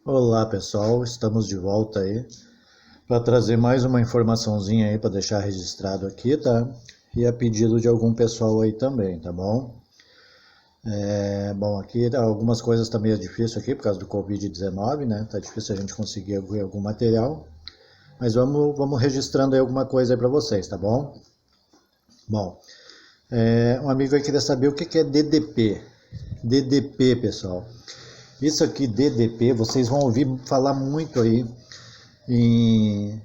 Olá pessoal, estamos de volta aí para trazer mais uma informaçãozinha aí para deixar registrado aqui, tá? E a pedido de algum pessoal aí também, tá bom? Bom, aqui algumas coisas tá meio difícil aqui por causa do Covid-19, né? Tá difícil a gente conseguir algum material, mas vamos registrando aí alguma coisa aí para vocês, tá bom? Bom, um amigo aí queria saber o que é DDP. DDP, pessoal. Isso aqui, DDP, vocês vão ouvir falar muito aí em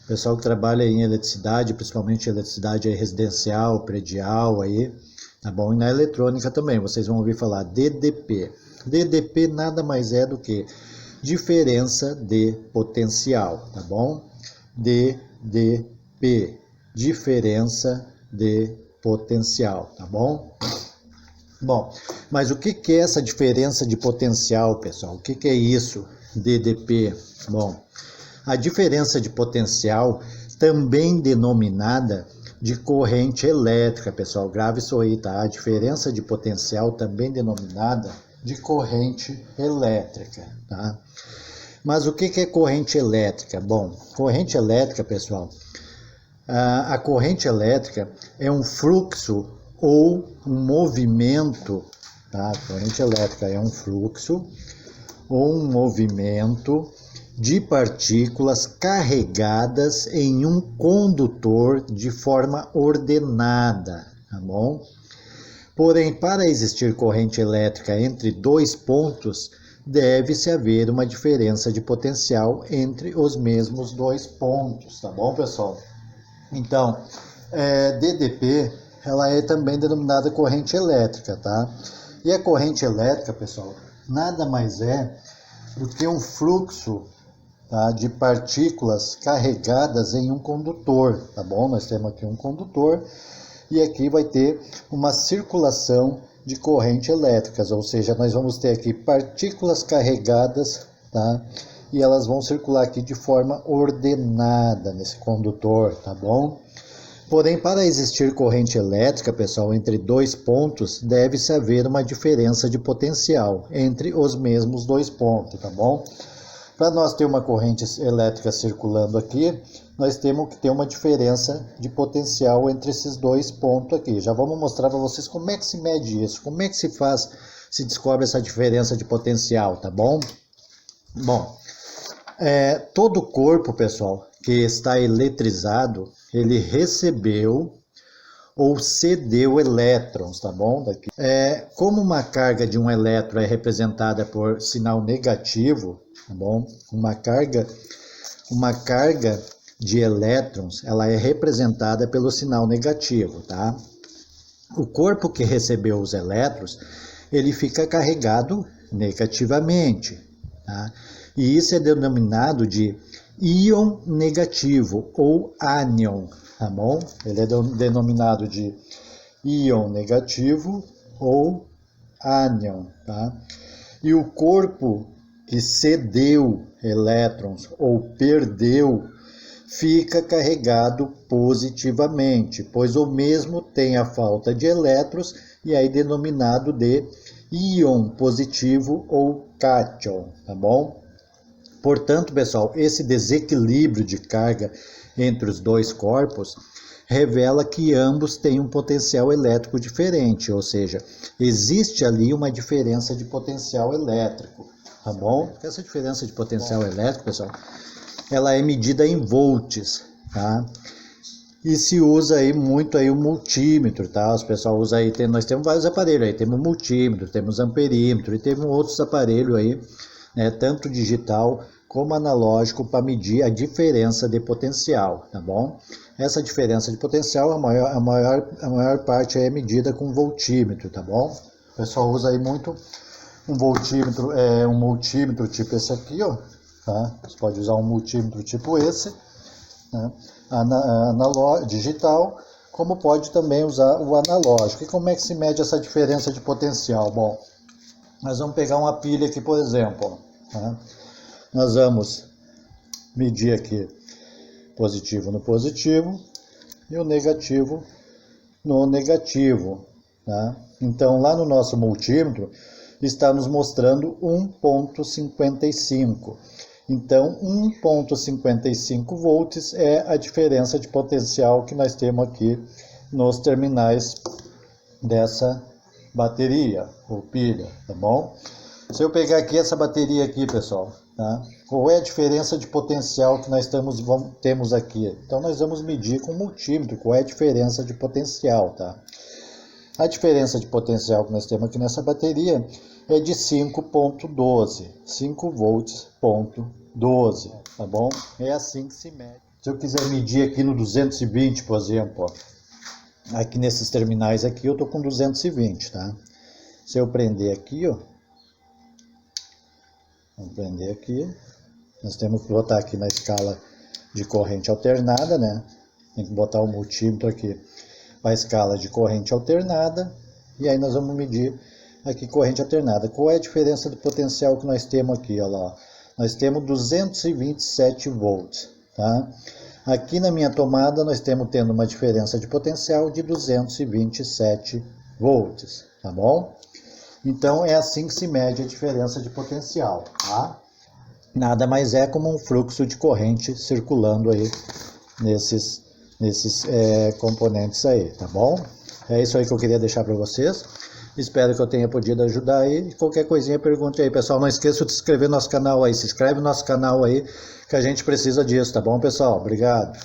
pessoal que trabalha em eletricidade, principalmente eletricidade aí residencial, predial aí, tá bom? E na eletrônica também, vocês vão ouvir falar DDP. DDP nada mais é do que diferença de potencial, tá bom? DDP, diferença de potencial, tá bom? Bom, mas o que é essa diferença de potencial, pessoal? O que é isso, DDP? Bom, a diferença de potencial, também denominada de corrente elétrica, pessoal, grave isso aí, tá? A diferença de potencial, também denominada de corrente elétrica, tá? Mas o que é corrente elétrica? Bom, corrente elétrica, pessoal, a corrente elétrica é um fluxo ou um movimento, tá? A corrente elétrica é um fluxo ou um movimento de partículas carregadas em um condutor de forma ordenada, tá bom? Porém, para existir corrente elétrica entre dois pontos, deve-se haver uma diferença de potencial entre os mesmos dois pontos, tá bom, pessoal? Então, DDP, ela é também denominada corrente elétrica, tá? E a corrente elétrica, pessoal, nada mais é do que um fluxo, tá, de partículas carregadas em um condutor, tá bom? Nós temos aqui um condutor e aqui vai ter uma circulação de corrente elétrica, ou seja, nós vamos ter aqui partículas carregadas, tá? E elas vão circular aqui de forma ordenada nesse condutor, tá bom? Porém, para existir corrente elétrica, pessoal, entre dois pontos, deve-se haver uma diferença de potencial entre os mesmos dois pontos, tá bom? Para nós ter uma corrente elétrica circulando aqui, nós temos que ter uma diferença de potencial entre esses dois pontos aqui. Já vamos mostrar para vocês como é que se mede isso, como é que se faz, se descobre essa diferença de potencial, tá bom? Bom, todo corpo, pessoal, que está eletrizado, ele recebeu ou cedeu elétrons, tá bom? Daqui. Como uma carga de um elétron é representada por sinal negativo, tá bom? Uma carga de elétrons, ela é representada pelo sinal negativo, tá? O corpo que recebeu os elétrons, ele fica carregado negativamente, tá? E isso é denominado de íon negativo ou ânion, tá bom? Ele é denominado de íon negativo ou ânion, tá? E o corpo que cedeu elétrons ou perdeu fica carregado positivamente, pois o mesmo tem a falta de elétrons e aí denominado de íon positivo ou cátion, tá bom? Portanto, pessoal, esse desequilíbrio de carga entre os dois corpos revela que ambos têm um potencial elétrico diferente, ou seja, existe ali uma diferença de potencial elétrico, tá bom? Essa diferença de potencial elétrico, pessoal, ela é medida em volts, tá? E se usa aí muito aí o multímetro, tá? Os pessoal usa aí, nós temos vários aparelhos aí, temos multímetro, temos amperímetro e temos outros aparelhos aí, né, tanto digital como analógico, para medir a diferença de potencial, tá bom? Essa diferença de potencial, a maior parte é medida com voltímetro, tá bom? O pessoal usa aí muito um voltímetro, um multímetro tipo esse aqui, ó, tá? Você pode usar um multímetro tipo esse, né, digital, como pode também usar o analógico. E como é que se mede essa diferença de potencial? Bom, nós vamos pegar uma pilha aqui, por exemplo, tá? Nós vamos medir aqui positivo no positivo e o negativo no negativo, tá? Então, lá no nosso multímetro, está nos mostrando 1,55. Então, 1,55 volts é a diferença de potencial que nós temos aqui nos terminais dessa bateria ou pilha, tá bom? Se eu pegar aqui essa bateria aqui, pessoal, tá? Qual é a diferença de potencial que nós temos aqui? Então, nós vamos medir com o multímetro qual é a diferença de potencial, tá? A diferença de potencial que nós temos aqui nessa bateria é de 5,12, 5 volts, ponto 12, tá bom? É assim que se mede. Se eu quiser medir aqui no 220, por exemplo, ó, aqui nesses terminais aqui eu tô com 220, tá? Se eu prender aqui, ó, vamos prender aqui, nós temos que botar aqui na escala de corrente alternada, né? Tem que botar o multímetro aqui para a escala de corrente alternada, e aí nós vamos medir aqui corrente alternada. Qual é a diferença do potencial que nós temos aqui? Olha lá, nós temos 227 volts, tá? Aqui na minha tomada nós temos tendo uma diferença de potencial de 227 volts, tá bom? Então é assim que se mede a diferença de potencial, tá? Nada mais é como um fluxo de corrente circulando aí nesses componentes aí, tá bom? É isso aí que eu queria deixar para vocês. Espero que eu tenha podido ajudar aí. Qualquer coisinha, pergunte aí, pessoal. Não esqueça de se inscrever no nosso canal aí. Se inscreve no nosso canal aí, que a gente precisa disso, tá bom, pessoal? Obrigado.